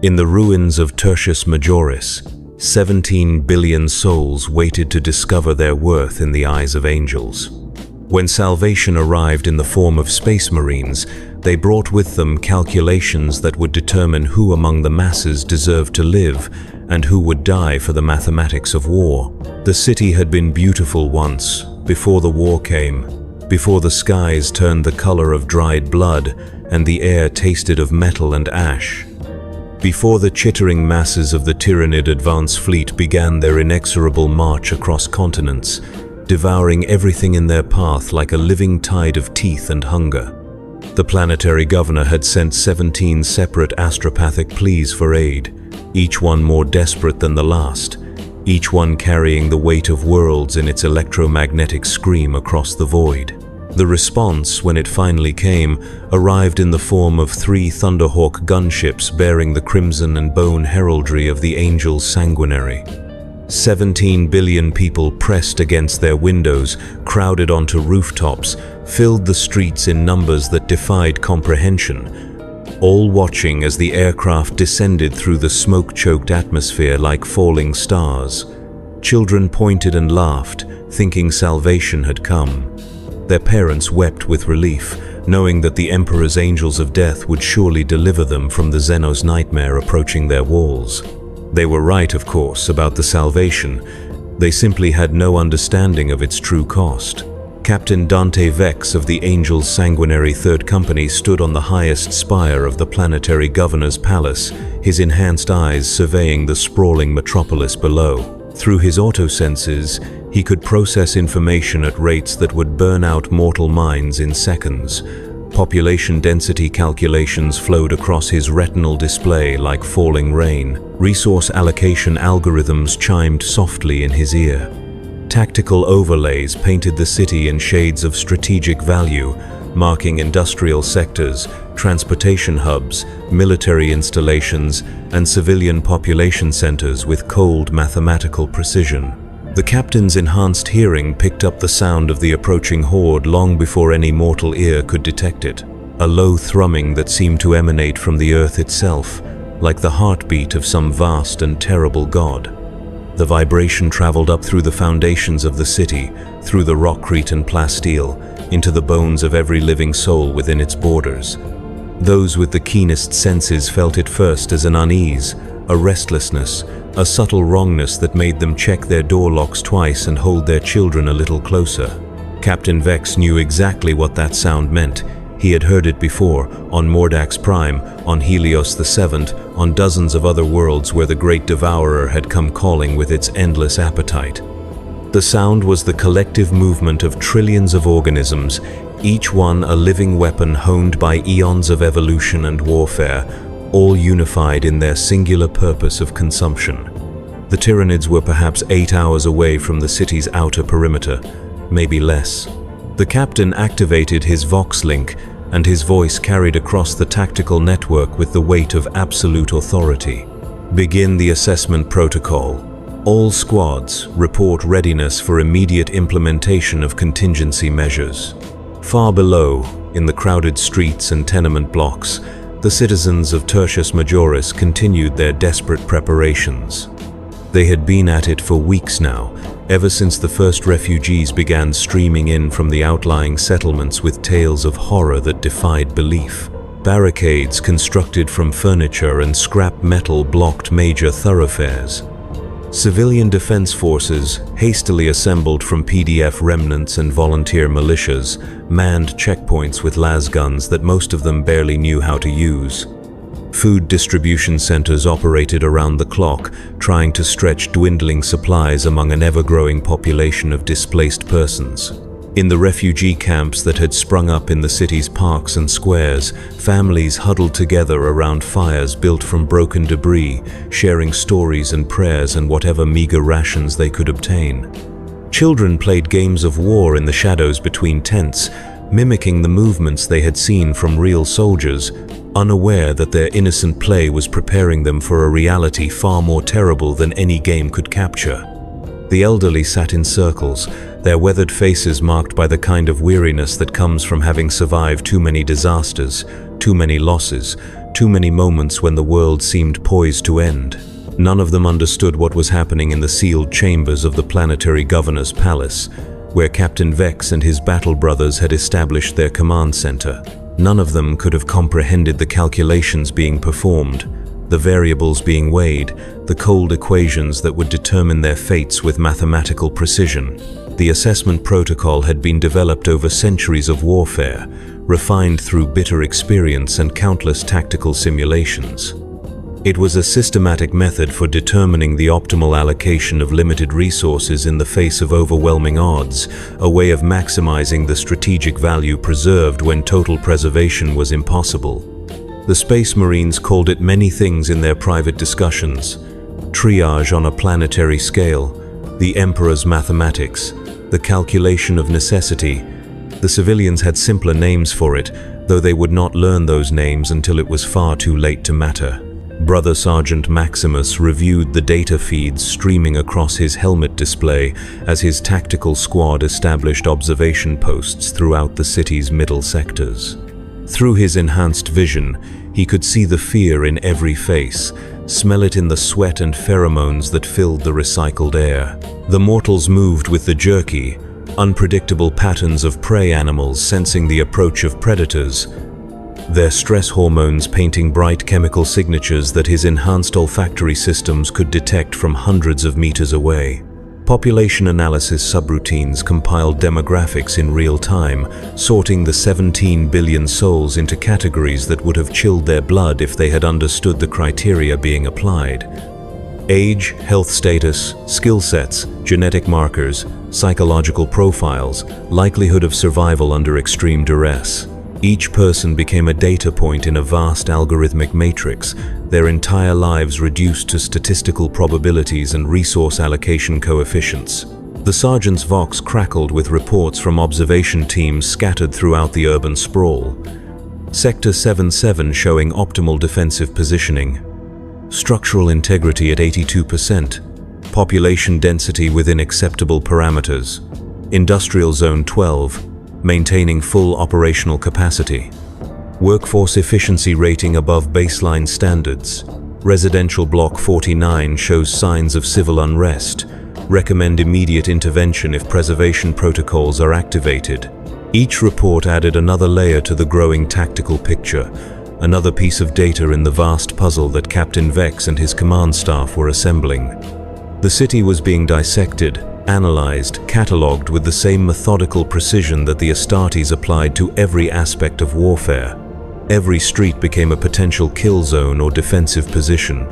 In the ruins of Tertius Majoris, 17 billion souls waited to discover their worth in the eyes of angels. When salvation arrived in the form of space marines, they brought with them calculations that would determine who among the masses deserved to live and who would die for the mathematics of war. The city had been beautiful once, before the war came, before the skies turned the color of dried blood and the air tasted of metal and ash. Before the chittering masses of the Tyrannid advance fleet began their inexorable march across continents, devouring everything in their path like a living tide of teeth and hunger. The planetary governor had sent 17 separate astropathic pleas for aid, each one more desperate than the last, each one carrying the weight of worlds in its electromagnetic scream across the void. The response, when it finally came, arrived in the form of 3 Thunderhawk gunships bearing the crimson and bone heraldry of the Angels Sanguinary. 17 billion people pressed against their windows, crowded onto rooftops, filled the streets in numbers that defied comprehension, all watching as the aircraft descended through the smoke-choked atmosphere like falling stars. Children pointed and laughed, thinking salvation had come. Their parents wept with relief, knowing that the Emperor's angels of death would surely deliver them from the Xenos nightmare approaching their walls. They were right, of course, about the salvation. They simply had no understanding of its true cost. Captain Dante Vex of the Angels Sanguinary Third Company stood on the highest spire of the planetary governor's palace, his enhanced eyes surveying the sprawling metropolis below. Through his autosenses, he could process information at rates that would burn out mortal minds in seconds. Population density calculations flowed across his retinal display like falling rain. Resource allocation algorithms chimed softly in his ear. Tactical overlays painted the city in shades of strategic value, marking industrial sectors, transportation hubs, military installations, and civilian population centers with cold mathematical precision. The captain's enhanced hearing picked up the sound of the approaching horde long before any mortal ear could detect it, a low thrumming that seemed to emanate from the earth itself, like the heartbeat of some vast and terrible god. The vibration traveled up through the foundations of the city, through the rockcrete and plasteel, into the bones of every living soul within its borders. Those with the keenest senses felt it first as an unease, a restlessness, a subtle wrongness that made them check their door locks twice and hold their children a little closer. Captain Vex knew exactly what that sound meant. He had heard it before, on Mordax Prime, on Helios the Seventh, on dozens of other worlds where the Great Devourer had come calling with its endless appetite. The sound was the collective movement of trillions of organisms, each one a living weapon honed by eons of evolution and warfare, all unified in their singular purpose of consumption. The Tyrannids were perhaps 8 hours away from the city's outer perimeter, maybe less. The captain activated his Vox link, and his voice carried across the tactical network with the weight of absolute authority. Begin the assessment protocol. All squads report readiness for immediate implementation of contingency measures. Far below, in the crowded streets and tenement blocks, the citizens of Tertius Majoris continued their desperate preparations. They had been at it for weeks now, ever since the first refugees began streaming in from the outlying settlements with tales of horror that defied belief. Barricades constructed from furniture and scrap metal blocked major thoroughfares. Civilian defense forces, hastily assembled from PDF remnants and volunteer militias, manned checkpoints with lasguns that most of them barely knew how to use. Food distribution centers operated around the clock, trying to stretch dwindling supplies among an ever-growing population of displaced persons. In the refugee camps that had sprung up in the city's parks and squares, families huddled together around fires built from broken debris, sharing stories and prayers and whatever meager rations they could obtain. Children played games of war in the shadows between tents, mimicking the movements they had seen from real soldiers, unaware that their innocent play was preparing them for a reality far more terrible than any game could capture. The elderly sat in circles, their weathered faces marked by the kind of weariness that comes from having survived too many disasters, too many losses, too many moments when the world seemed poised to end. None of them understood what was happening in the sealed chambers of the planetary governor's palace, where Captain Vex and his battle brothers had established their command center. None of them could have comprehended the calculations being performed, the variables being weighed, the cold equations that would determine their fates with mathematical precision. The assessment protocol had been developed over centuries of warfare, refined through bitter experience and countless tactical simulations. It was a systematic method for determining the optimal allocation of limited resources in the face of overwhelming odds, a way of maximizing the strategic value preserved when total preservation was impossible. The Space Marines called it many things in their private discussions: triage on a planetary scale, the Emperor's mathematics, the calculation of necessity. The civilians had simpler names for it, though they would not learn those names until it was far too late to matter. Brother Sergeant Maximus reviewed the data feeds streaming across his helmet display as his tactical squad established observation posts throughout the city's middle sectors. Through his enhanced vision, he could see the fear in every face, smell it in the sweat and pheromones that filled the recycled air. The mortals moved with the jerky, unpredictable patterns of prey animals sensing the approach of predators, their stress hormones painting bright chemical signatures that his enhanced olfactory systems could detect from hundreds of meters away. Population analysis subroutines compiled demographics in real time, sorting the 17 billion souls into categories that would have chilled their blood if they had understood the criteria being applied. Age, health status, skill sets, genetic markers, psychological profiles, likelihood of survival under extreme duress. Each person became a data point in a vast algorithmic matrix, their entire lives reduced to statistical probabilities and resource allocation coefficients. The sergeant's vox crackled with reports from observation teams scattered throughout the urban sprawl. Sector 7-7 showing optimal defensive positioning. Structural integrity at 82%. Population density within acceptable parameters. Industrial Zone 12. Maintaining full operational capacity. Workforce efficiency rating above baseline standards. Residential Block 49 shows signs of civil unrest. Recommend immediate intervention if preservation protocols are activated. Each report added another layer to the growing tactical picture, another piece of data in the vast puzzle that Captain Vex and his command staff were assembling. The city was being dissected, analyzed, catalogued with the same methodical precision that the Astartes applied to every aspect of warfare. Every street became a potential kill zone or defensive position.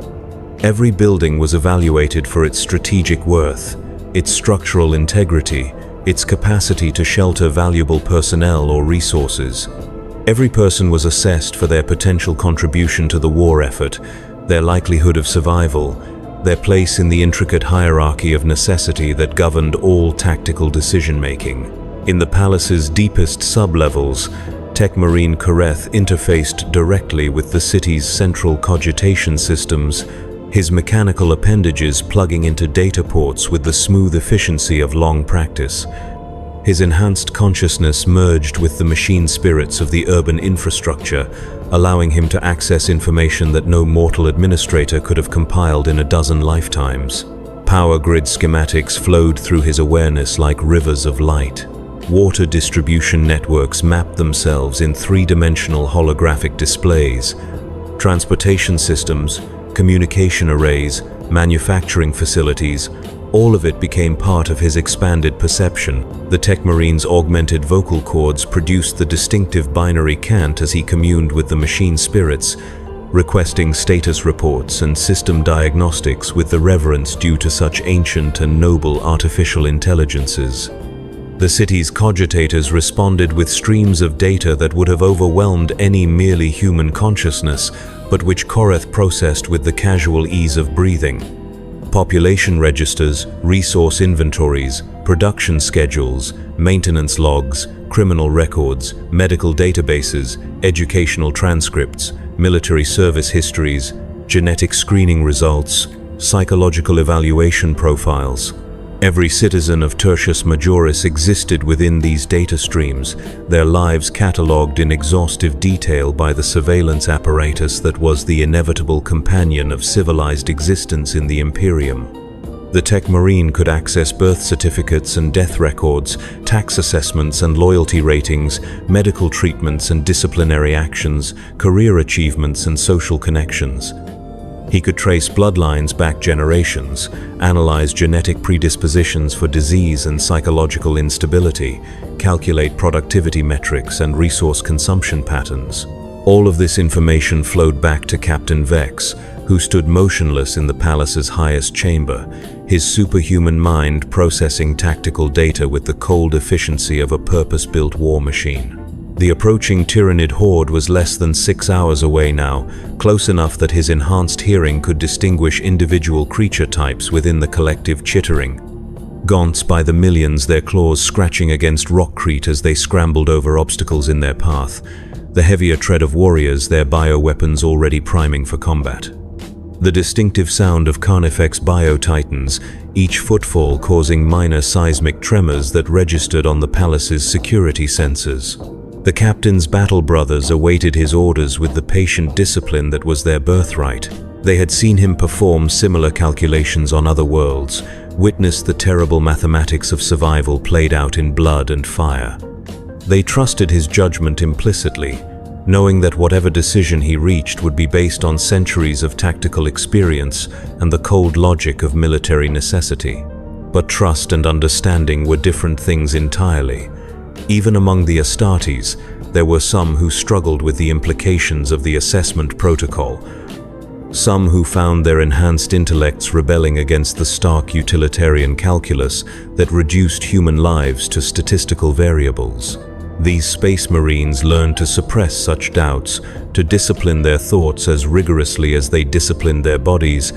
Every building was evaluated for its strategic worth, its structural integrity, its capacity to shelter valuable personnel or resources. Every person was assessed for their potential contribution to the war effort, their likelihood of survival, their place in the intricate hierarchy of necessity that governed all tactical decision-making. In the palace's deepest sub-levels, Tech Marine Kareth interfaced directly with the city's central cogitation systems, his mechanical appendages plugging into data ports with the smooth efficiency of long practice. His enhanced consciousness merged with the machine spirits of the urban infrastructure, allowing him to access information that no mortal administrator could have compiled in a dozen lifetimes. Power grid schematics flowed through his awareness like rivers of light. Water distribution networks mapped themselves in three-dimensional holographic displays. Transportation systems, communication arrays, manufacturing facilities, all of it became part of his expanded perception. The Tech Marine's augmented vocal cords produced the distinctive binary cant as he communed with the machine spirits, requesting status reports and system diagnostics with the reverence due to such ancient and noble artificial intelligences. The city's cogitators responded with streams of data that would have overwhelmed any merely human consciousness, but which Kareth processed with the casual ease of breathing. Population registers, resource inventories, production schedules, maintenance logs, criminal records, medical databases, educational transcripts, military service histories, genetic screening results, psychological evaluation profiles. Every citizen of Tertius Majoris existed within these data streams, their lives catalogued in exhaustive detail by the surveillance apparatus that was the inevitable companion of civilized existence in the Imperium. The Tech Marine could access birth certificates and death records, tax assessments and loyalty ratings, medical treatments and disciplinary actions, career achievements and social connections. He could trace bloodlines back generations, analyze genetic predispositions for disease and psychological instability, calculate productivity metrics and resource consumption patterns. All of this information flowed back to Captain Vex, who stood motionless in the palace's highest chamber, his superhuman mind processing tactical data with the cold efficiency of a purpose-built war machine. The approaching Tyranid horde was less than 6 hours away now, close enough that his enhanced hearing could distinguish individual creature types within the collective chittering. Gaunts by the millions, their claws scratching against rockcrete as they scrambled over obstacles in their path, the heavier tread of warriors, their bioweapons already priming for combat. The distinctive sound of Carnifex bio-titans, each footfall causing minor seismic tremors that registered on the palace's security sensors. The captain's battle brothers awaited his orders with the patient discipline that was their birthright. They had seen him perform similar calculations on other worlds, witnessed the terrible mathematics of survival played out in blood and fire. They trusted his judgment implicitly, knowing that whatever decision he reached would be based on centuries of tactical experience and the cold logic of military necessity. But trust and understanding were different things entirely. Even among the Astartes, there were some who struggled with the implications of the assessment protocol, some who found their enhanced intellects rebelling against the stark utilitarian calculus that reduced human lives to statistical variables. These Space Marines learned to suppress such doubts, to discipline their thoughts as rigorously as they disciplined their bodies,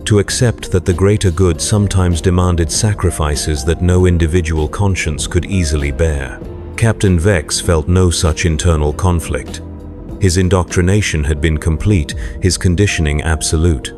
to accept that the greater good sometimes demanded sacrifices that no individual conscience could easily bear. Captain Vex felt no such internal conflict. His indoctrination had been complete, his conditioning absolute.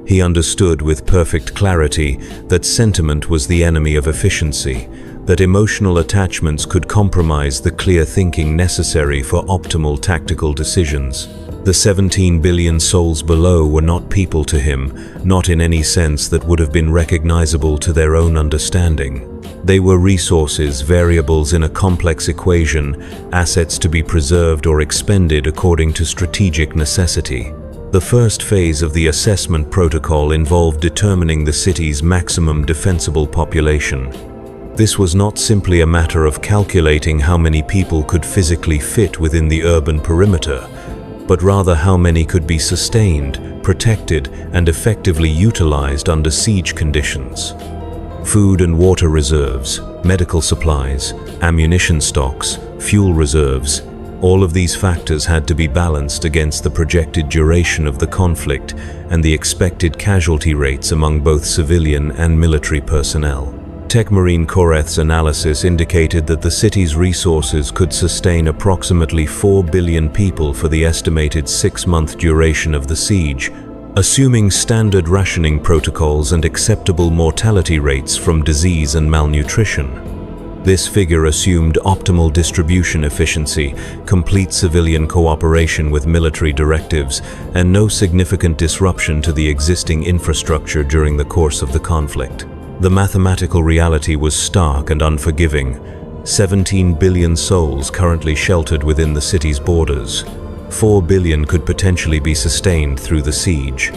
He understood with perfect clarity that sentiment was the enemy of efficiency, that emotional attachments could compromise the clear thinking necessary for optimal tactical decisions. The 17 billion souls below were not people to him, not in any sense that would have been recognizable to their own understanding. They were resources, variables in a complex equation, assets to be preserved or expended according to strategic necessity. The first phase of the assessment protocol involved determining the city's maximum defensible population. This was not simply a matter of calculating how many people could physically fit within the urban perimeter, but rather how many could be sustained, protected, and effectively utilized under siege conditions. Food and water reserves, medical supplies, ammunition stocks, fuel reserves, all of these factors had to be balanced against the projected duration of the conflict and the expected casualty rates among both civilian and military personnel. Tech Marine Koreth's analysis indicated that the city's resources could sustain approximately 4 billion people for the estimated 6-month duration of the siege, assuming standard rationing protocols and acceptable mortality rates from disease and malnutrition. This figure assumed optimal distribution efficiency, complete civilian cooperation with military directives, and no significant disruption to the existing infrastructure during the course of the conflict. The mathematical reality was stark and unforgiving. 17 billion souls currently sheltered within the city's borders. 4 billion could potentially be sustained through the siege.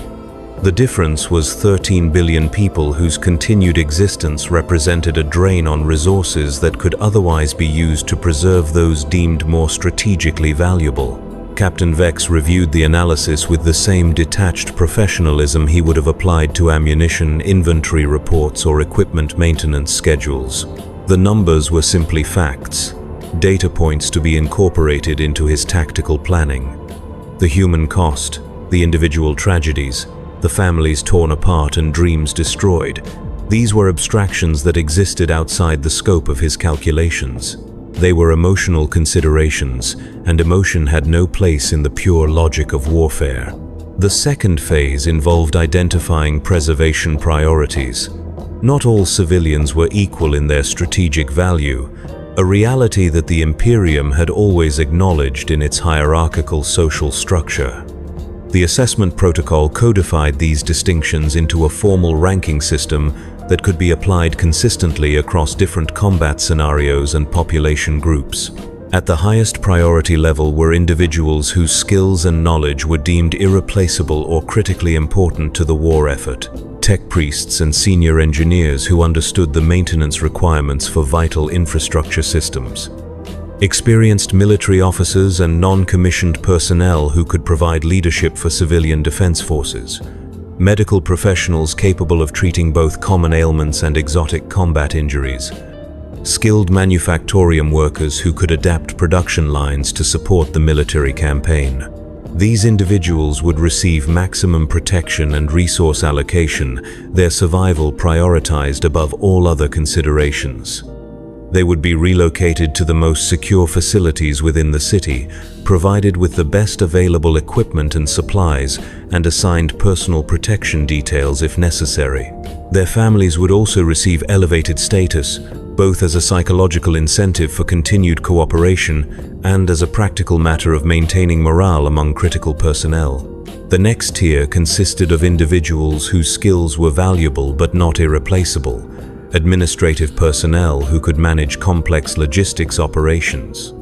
The difference was 13 billion people whose continued existence represented a drain on resources that could otherwise be used to preserve those deemed more strategically valuable. Captain Vex reviewed the analysis with the same detached professionalism he would have applied to ammunition, inventory reports, or equipment maintenance schedules. The numbers were simply facts, data points to be incorporated into his tactical planning. The human cost, the individual tragedies, the families torn apart and dreams destroyed, these were abstractions that existed outside the scope of his calculations. They were emotional considerations, and emotion had no place in the pure logic of warfare. The second phase involved identifying preservation priorities. Not all civilians were equal in their strategic value, a reality that the Imperium had always acknowledged in its hierarchical social structure. The assessment protocol codified these distinctions into a formal ranking system that could be applied consistently across different combat scenarios and population groups. At the highest priority level were individuals whose skills and knowledge were deemed irreplaceable or critically important to the war effort. Tech priests and senior engineers who understood the maintenance requirements for vital infrastructure systems. Experienced military officers and non-commissioned personnel who could provide leadership for civilian defense forces. Medical professionals capable of treating both common ailments and exotic combat injuries. Skilled manufactorium workers who could adapt production lines to support the military campaign. These individuals would receive maximum protection and resource allocation, their survival prioritized above all other considerations. They would be relocated to the most secure facilities within the city, provided with the best available equipment and supplies, and assigned personal protection details if necessary. Their families would also receive elevated status, both as a psychological incentive for continued cooperation and as a practical matter of maintaining morale among critical personnel. The next tier consisted of individuals whose skills were valuable but not irreplaceable, administrative personnel who could manage complex logistics operations,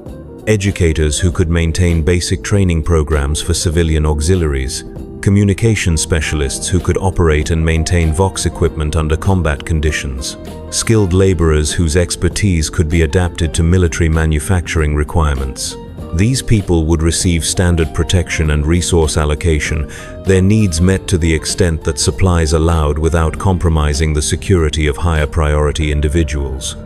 educators who could maintain basic training programs for civilian auxiliaries, communication specialists who could operate and maintain Vox equipment under combat conditions, skilled laborers whose expertise could be adapted to military manufacturing requirements. These people would receive standard protection and resource allocation, their needs met to the extent that supplies allowed without compromising the security of higher priority individuals.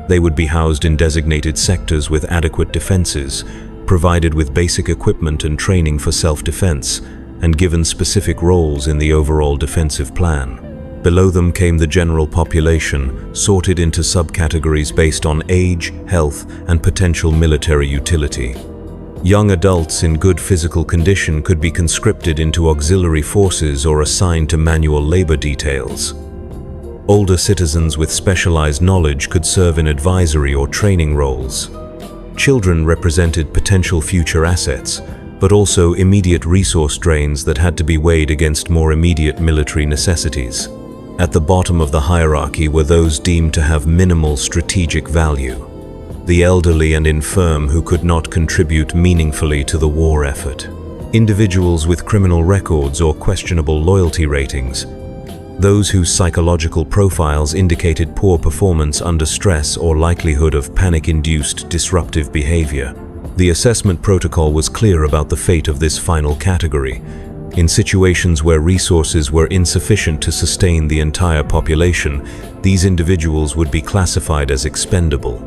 They would be housed in designated sectors with adequate defenses, provided with basic equipment and training for self-defense, and given specific roles in the overall defensive plan. Below them came the general population, sorted into subcategories based on age, health, and potential military utility. Young adults in good physical condition could be conscripted into auxiliary forces or assigned to manual labor details. Older citizens with specialized knowledge could serve in advisory or training roles. Children represented potential future assets, but also immediate resource drains that had to be weighed against more immediate military necessities. At the bottom of the hierarchy were those deemed to have minimal strategic value, the elderly and infirm who could not contribute meaningfully to the war effort, individuals with criminal records or questionable loyalty ratings, those whose psychological profiles indicated poor performance under stress or likelihood of panic-induced disruptive behavior. The assessment protocol was clear about the fate of this final category. In situations where resources were insufficient to sustain the entire population, these individuals would be classified as expendable.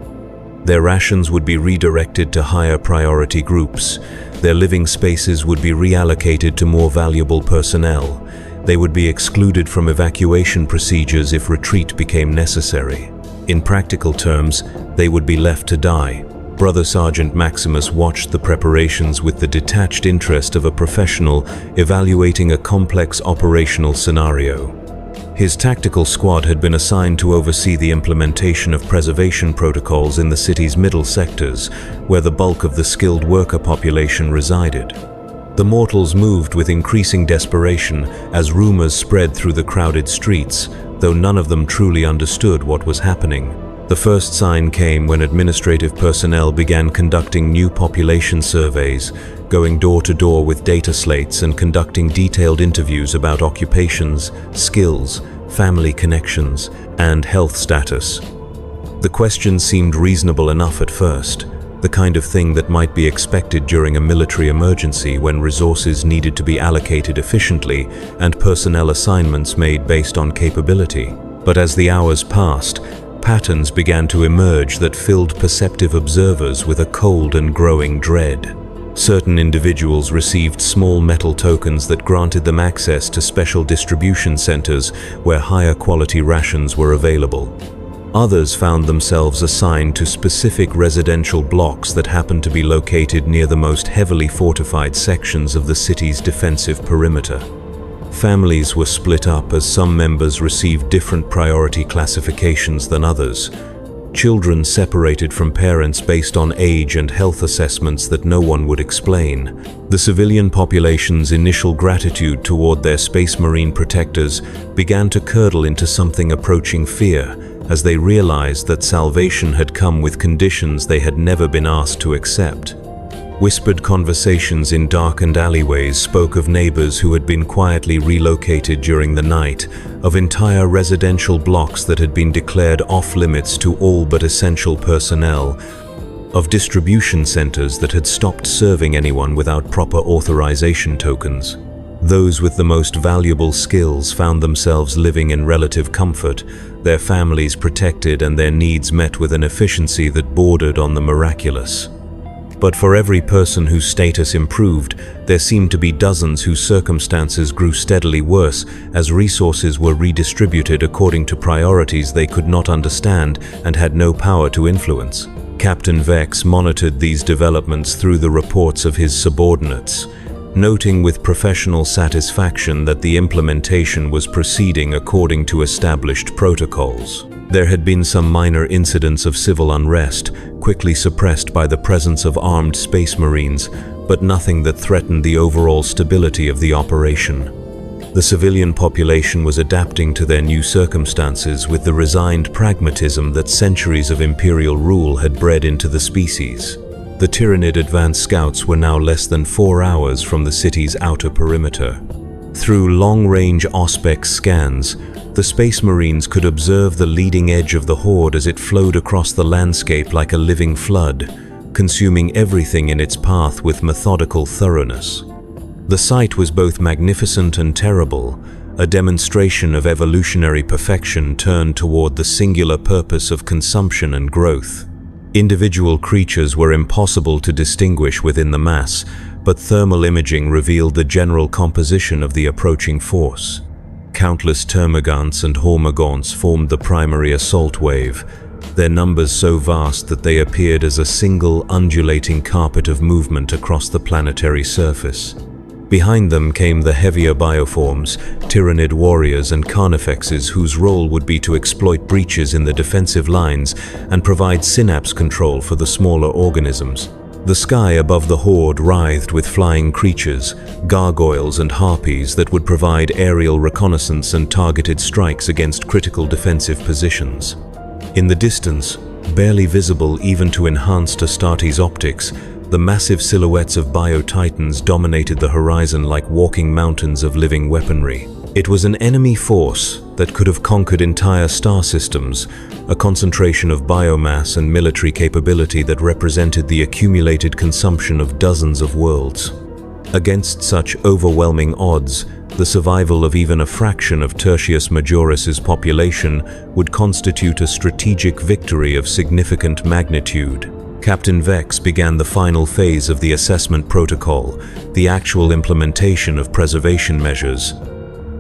Their rations would be redirected to higher priority groups. Their living spaces would be reallocated to more valuable personnel. They would be excluded from evacuation procedures if retreat became necessary. In practical terms, they would be left to die. Brother Sergeant Maximus watched the preparations with the detached interest of a professional evaluating a complex operational scenario. His tactical squad had been assigned to oversee the implementation of preservation protocols in the city's middle sectors, where the bulk of the skilled worker population resided. The mortals moved with increasing desperation as rumors spread through the crowded streets, though none of them truly understood what was happening. The first sign came when administrative personnel began conducting new population surveys, going door to door with data slates and conducting detailed interviews about occupations, skills, family connections, and health status. The questions seemed reasonable enough at first, the kind of thing that might be expected during a military emergency when resources needed to be allocated efficiently and personnel assignments made based on capability. But as the hours passed, patterns began to emerge that filled perceptive observers with a cold and growing dread. Certain individuals received small metal tokens that granted them access to special distribution centers where higher quality rations were available. Others found themselves assigned to specific residential blocks that happened to be located near the most heavily fortified sections of the city's defensive perimeter. Families were split up as some members received different priority classifications than others. Children separated from parents based on age and health assessments that no one would explain. The civilian population's initial gratitude toward their Space Marine protectors began to curdle into something approaching fear as they realized that salvation had come with conditions they had never been asked to accept. Whispered conversations in darkened alleyways spoke of neighbors who had been quietly relocated during the night, of entire residential blocks that had been declared off-limits to all but essential personnel, of distribution centers that had stopped serving anyone without proper authorization tokens. Those with the most valuable skills found themselves living in relative comfort, their families protected and their needs met with an efficiency that bordered on the miraculous. But for every person whose status improved, there seemed to be dozens whose circumstances grew steadily worse as resources were redistributed according to priorities they could not understand and had no power to influence. Captain Vex monitored these developments through the reports of his subordinates, noting with professional satisfaction that the implementation was proceeding according to established protocols. There had been some minor incidents of civil unrest, quickly suppressed by the presence of armed Space Marines, but nothing that threatened the overall stability of the operation. The civilian population was adapting to their new circumstances with the resigned pragmatism that centuries of Imperial rule had bred into the species. The Tyranid advance scouts were now less than 4 hours from the city's outer perimeter. Through long-range Auspex scans, the Space Marines could observe the leading edge of the Horde as it flowed across the landscape like a living flood, consuming everything in its path with methodical thoroughness. The sight was both magnificent and terrible, a demonstration of evolutionary perfection turned toward the singular purpose of consumption and growth. Individual creatures were impossible to distinguish within the mass, but thermal imaging revealed the general composition of the approaching force. Countless termagants and hormagaunts formed the primary assault wave, their numbers so vast that they appeared as a single undulating carpet of movement across the planetary surface. Behind them came the heavier bioforms, Tyranid warriors and carnifexes whose role would be to exploit breaches in the defensive lines and provide synapse control for the smaller organisms. The sky above the Horde writhed with flying creatures, gargoyles and harpies that would provide aerial reconnaissance and targeted strikes against critical defensive positions. In the distance, barely visible even to enhanced Astartes optics, the massive silhouettes of bio-titans dominated the horizon like walking mountains of living weaponry. It was an enemy force that could have conquered entire star systems, a concentration of biomass and military capability that represented the accumulated consumption of dozens of worlds. Against such overwhelming odds, the survival of even a fraction of Tertius Majoris's population would constitute a strategic victory of significant magnitude. Captain Vex began the final phase of the assessment protocol, the actual implementation of preservation measures.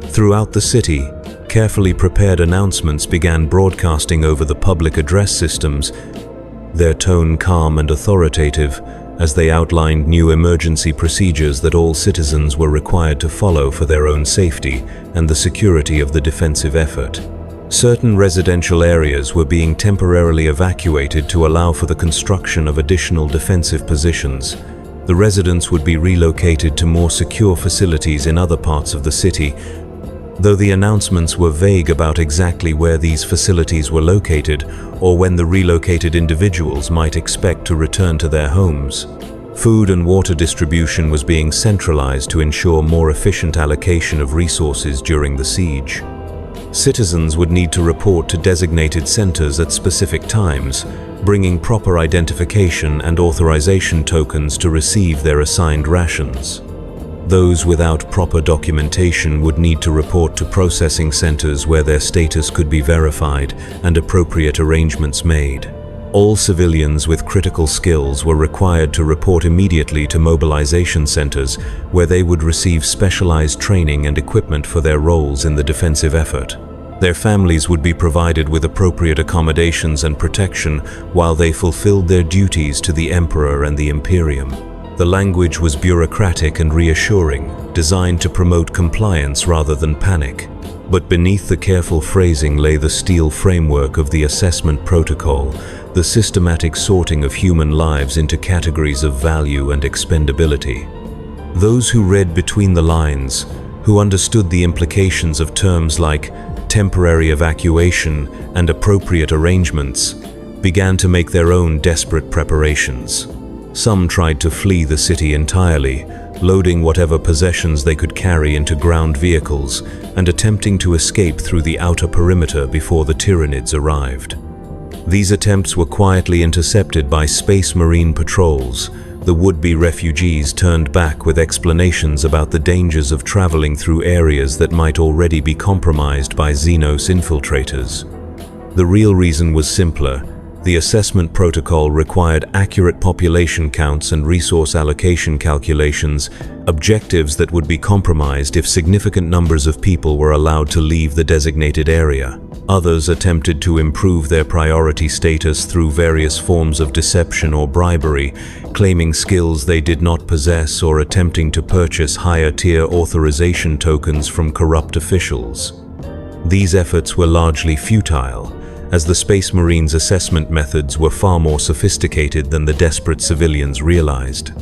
Throughout the city, carefully prepared announcements began broadcasting over the public address systems, their tone calm and authoritative as they outlined new emergency procedures that all citizens were required to follow for their own safety and the security of the defensive effort. Certain residential areas were being temporarily evacuated to allow for the construction of additional defensive positions. The residents would be relocated to more secure facilities in other parts of the city, though the announcements were vague about exactly where these facilities were located or when the relocated individuals might expect to return to their homes. Food and water distribution was being centralized to ensure more efficient allocation of resources during the siege. Citizens would need to report to designated centers at specific times, bringing proper identification and authorization tokens to receive their assigned rations. Those without proper documentation would need to report to processing centers where their status could be verified and appropriate arrangements made. All civilians with critical skills were required to report immediately to mobilization centers where they would receive specialized training and equipment for their roles in the defensive effort. Their families would be provided with appropriate accommodations and protection while they fulfilled their duties to the Emperor and the Imperium. The language was bureaucratic and reassuring, designed to promote compliance rather than panic. But beneath the careful phrasing lay the steel framework of the assessment protocol, the systematic sorting of human lives into categories of value and expendability. Those who read between the lines, who understood the implications of terms like temporary evacuation and appropriate arrangements, began to make their own desperate preparations. Some tried to flee the city entirely, loading whatever possessions they could carry into ground vehicles and attempting to escape through the outer perimeter before the Tyranids arrived. These attempts were quietly intercepted by Space Marine patrols. The would-be refugees turned back with explanations about the dangers of traveling through areas that might already be compromised by Xenos infiltrators. The real reason was simpler. The assessment protocol required accurate population counts and resource allocation calculations, objectives that would be compromised if significant numbers of people were allowed to leave the designated area. Others attempted to improve their priority status through various forms of deception or bribery, claiming skills they did not possess or attempting to purchase higher-tier authorization tokens from corrupt officials. These efforts were largely futile, as the Space Marines' assessment methods were far more sophisticated than the desperate civilians realized.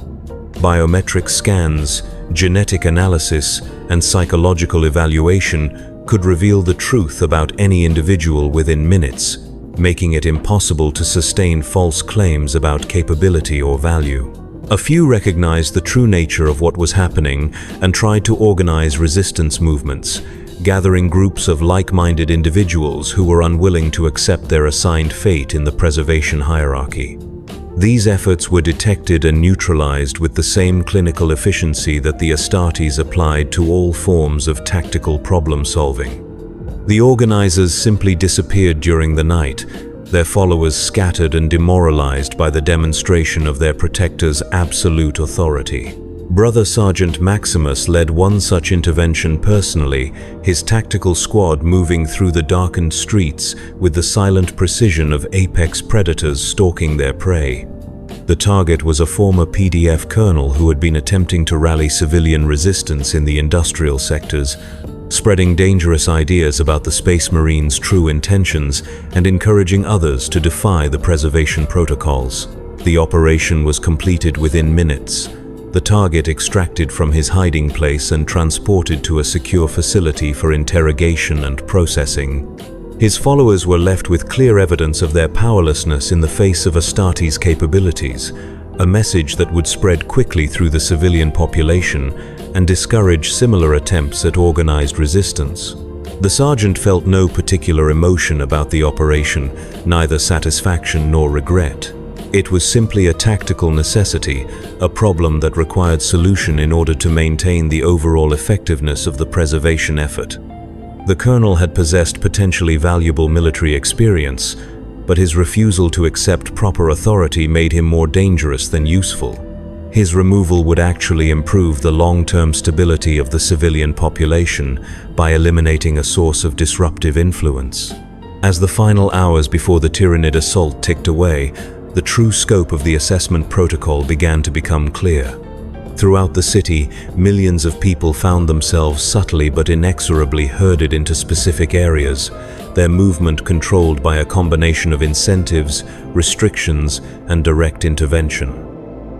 Biometric scans, genetic analysis, and psychological evaluation could reveal the truth about any individual within minutes, making it impossible to sustain false claims about capability or value. A few recognized the true nature of what was happening and tried to organize resistance movements, gathering groups of like-minded individuals who were unwilling to accept their assigned fate in the preservation hierarchy. These efforts were detected and neutralized with the same clinical efficiency that the Astartes applied to all forms of tactical problem-solving. The organizers simply disappeared during the night, their followers scattered and demoralized by the demonstration of their protector's absolute authority. Brother Sergeant Maximus led one such intervention personally, his tactical squad moving through the darkened streets with the silent precision of apex predators stalking their prey. The target was a former PDF colonel who had been attempting to rally civilian resistance in the industrial sectors, spreading dangerous ideas about the Space Marines' true intentions and encouraging others to defy the preservation protocols. The operation was completed within minutes. The target extracted from his hiding place and transported to a secure facility for interrogation and processing. His followers were left with clear evidence of their powerlessness in the face of Astartes' capabilities, a message that would spread quickly through the civilian population and discourage similar attempts at organized resistance. The sergeant felt no particular emotion about the operation, neither satisfaction nor regret. It was simply a tactical necessity, a problem that required solution in order to maintain the overall effectiveness of the preservation effort. The colonel had possessed potentially valuable military experience, but his refusal to accept proper authority made him more dangerous than useful. His removal would actually improve the long-term stability of the civilian population by eliminating a source of disruptive influence. As the final hours before the Tyranid assault ticked away, the true scope of the assessment protocol began to become clear. Throughout the city, millions of people found themselves subtly but inexorably herded into specific areas, their movement controlled by a combination of incentives, restrictions, and direct intervention.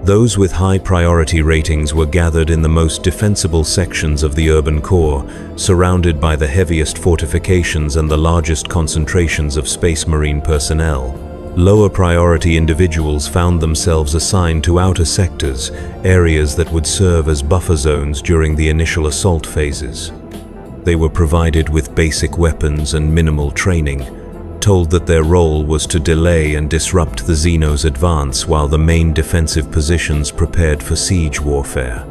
Those with high priority ratings were gathered in the most defensible sections of the urban core, surrounded by the heaviest fortifications and the largest concentrations of Space Marine personnel. Lower priority individuals found themselves assigned to outer sectors, areas that would serve as buffer zones during the initial assault phases. They were provided with basic weapons and minimal training, told that their role was to delay and disrupt the Xenos' advance while the main defensive positions prepared for siege warfare.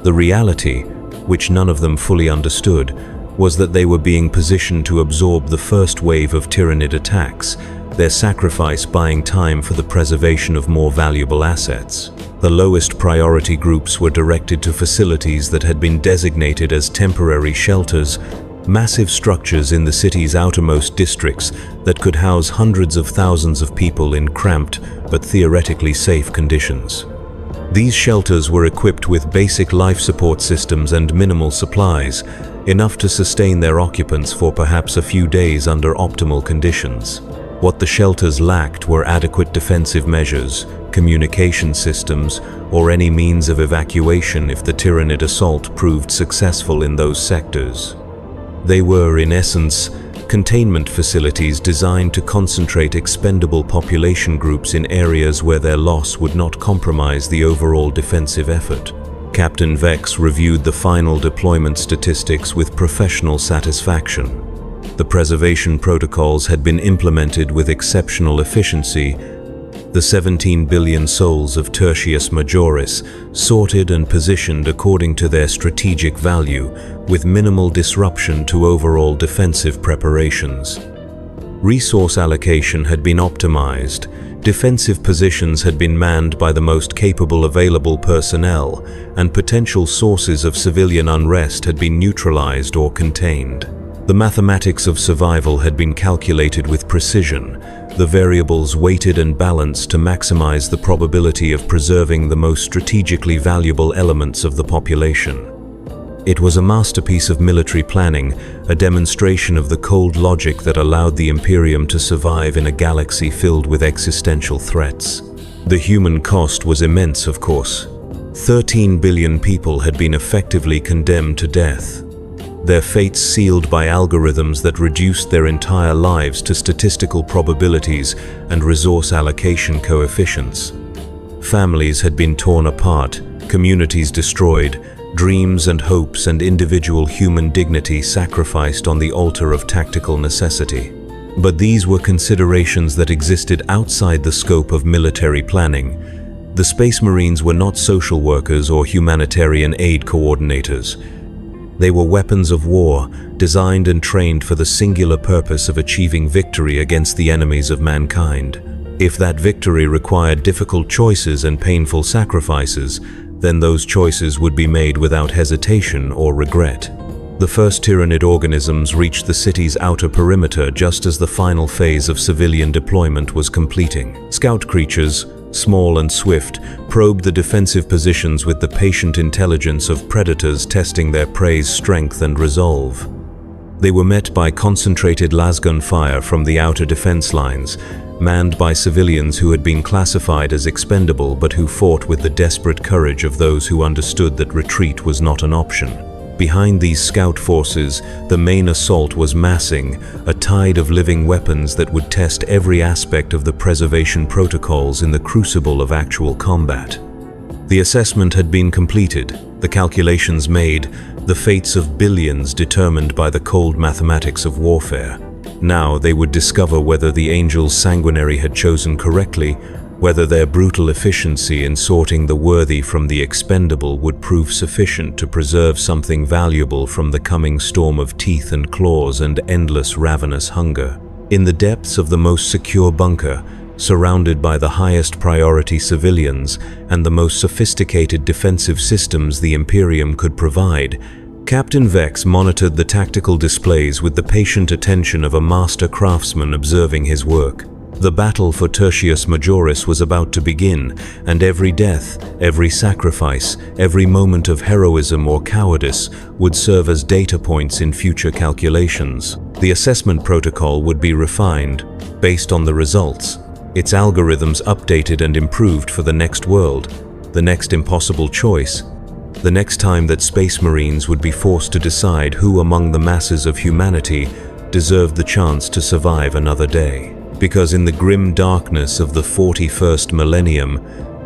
The reality, which none of them fully understood, was that they were being positioned to absorb the first wave of Tyranid attacks, their sacrifice buying time for the preservation of more valuable assets. The lowest priority groups were directed to facilities that had been designated as temporary shelters, massive structures in the city's outermost districts that could house hundreds of thousands of people in cramped but theoretically safe conditions. These shelters were equipped with basic life support systems and minimal supplies, enough to sustain their occupants for perhaps a few days under optimal conditions. What the shelters lacked were adequate defensive measures, communication systems, or any means of evacuation if the Tyranid assault proved successful in those sectors. They were, in essence, containment facilities designed to concentrate expendable population groups in areas where their loss would not compromise the overall defensive effort. Captain Vex reviewed the final deployment statistics with professional satisfaction. The preservation protocols had been implemented with exceptional efficiency. The 17 billion souls of Tertius Majoris sorted and positioned according to their strategic value, with minimal disruption to overall defensive preparations. Resource allocation had been optimized. Defensive positions had been manned by the most capable available personnel, and potential sources of civilian unrest had been neutralized or contained. The mathematics of survival had been calculated with precision, the variables weighted and balanced to maximize the probability of preserving the most strategically valuable elements of the population. It was a masterpiece of military planning, a demonstration of the cold logic that allowed the Imperium to survive in a galaxy filled with existential threats. The human cost was immense, of course. 13 billion people had been effectively condemned to death, their fates sealed by algorithms that reduced their entire lives to statistical probabilities and resource allocation coefficients. Families had been torn apart, communities destroyed, dreams and hopes and individual human dignity sacrificed on the altar of tactical necessity. But these were considerations that existed outside the scope of military planning. The Space Marines were not social workers or humanitarian aid coordinators. They were weapons of war, designed and trained for the singular purpose of achieving victory against the enemies of mankind. If that victory required difficult choices and painful sacrifices, then those choices would be made without hesitation or regret. The first Tyranid organisms reached the city's outer perimeter just as the final phase of civilian deployment was completing. Scout creatures, small and swift, probed the defensive positions with the patient intelligence of predators testing their prey's strength and resolve. They were met by concentrated lasgun fire from the outer defense lines, manned by civilians who had been classified as expendable but who fought with the desperate courage of those who understood that retreat was not an option. Behind these scout forces, the main assault was massing, a tide of living weapons that would test every aspect of the preservation protocols in the crucible of actual combat. The assessment had been completed, the calculations made, the fates of billions determined by the cold mathematics of warfare. Now they would discover whether the Angels Sanguinary had chosen correctly, whether their brutal efficiency in sorting the worthy from the expendable would prove sufficient to preserve something valuable from the coming storm of teeth and claws and endless ravenous hunger. In the depths of the most secure bunker, surrounded by the highest priority civilians and the most sophisticated defensive systems the Imperium could provide, Captain Vex monitored the tactical displays with the patient attention of a master craftsman observing his work. The battle for Tertius Majoris was about to begin, and every death, every sacrifice, every moment of heroism or cowardice would serve as data points in future calculations. The assessment protocol would be refined, based on the results, its algorithms updated and improved for the next world, the next impossible choice, the next time that Space Marines would be forced to decide who among the masses of humanity deserved the chance to survive another day. Because in the grim darkness of the 41st Millennium,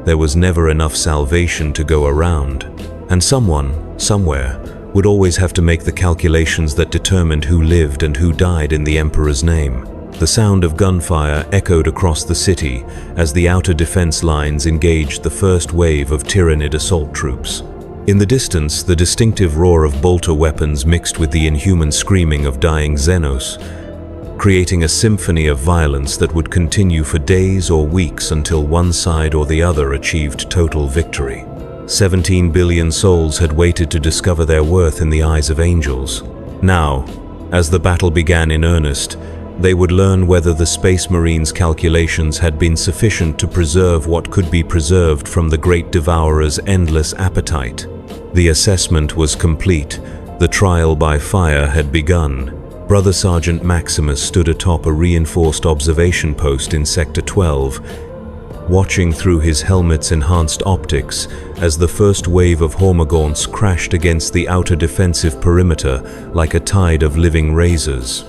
there was never enough salvation to go around. And someone, somewhere, would always have to make the calculations that determined who lived and who died in the Emperor's name. The sound of gunfire echoed across the city as the outer defense lines engaged the first wave of Tyranid assault troops. In the distance, the distinctive roar of bolter weapons mixed with the inhuman screaming of dying Xenos, creating a symphony of violence that would continue for days or weeks until one side or the other achieved total victory. 17 billion souls had waited to discover their worth in the eyes of angels. Now, as the battle began in earnest, They would learn whether the Space Marines' calculations had been sufficient to preserve what could be preserved from the Great Devourer's endless appetite. The assessment was complete. The trial by fire had begun. Brother Sergeant Maximus stood atop a reinforced observation post in Sector 12, watching through his helmet's enhanced optics as the first wave of Hormagaunts crashed against the outer defensive perimeter like a tide of living razors.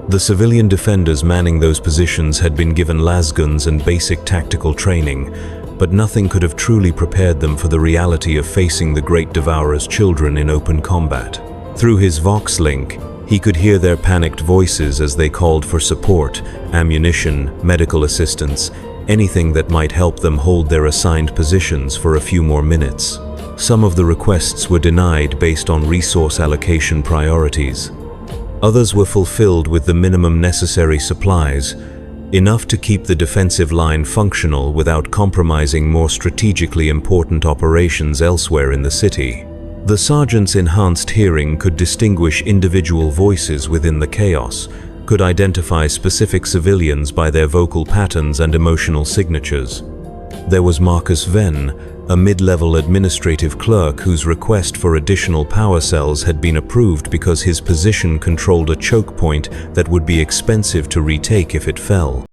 The civilian defenders manning those positions had been given lasguns and basic tactical training, but nothing could have truly prepared them for the reality of facing the Great Devourer's children in open combat. Through his Vox link, he could hear their panicked voices as they called for support, ammunition, medical assistance, anything that might help them hold their assigned positions for a few more minutes. Some of the requests were denied based on resource allocation priorities. Others were fulfilled with the minimum necessary supplies, enough to keep the defensive line functional without compromising more strategically important operations elsewhere in the city. The sergeant's enhanced hearing could distinguish individual voices within the chaos, could identify specific civilians by their vocal patterns and emotional signatures. There was Marcus Venn, a mid-level administrative clerk whose request for additional power cells had been approved because his position controlled a choke point that would be expensive to retake if it fell.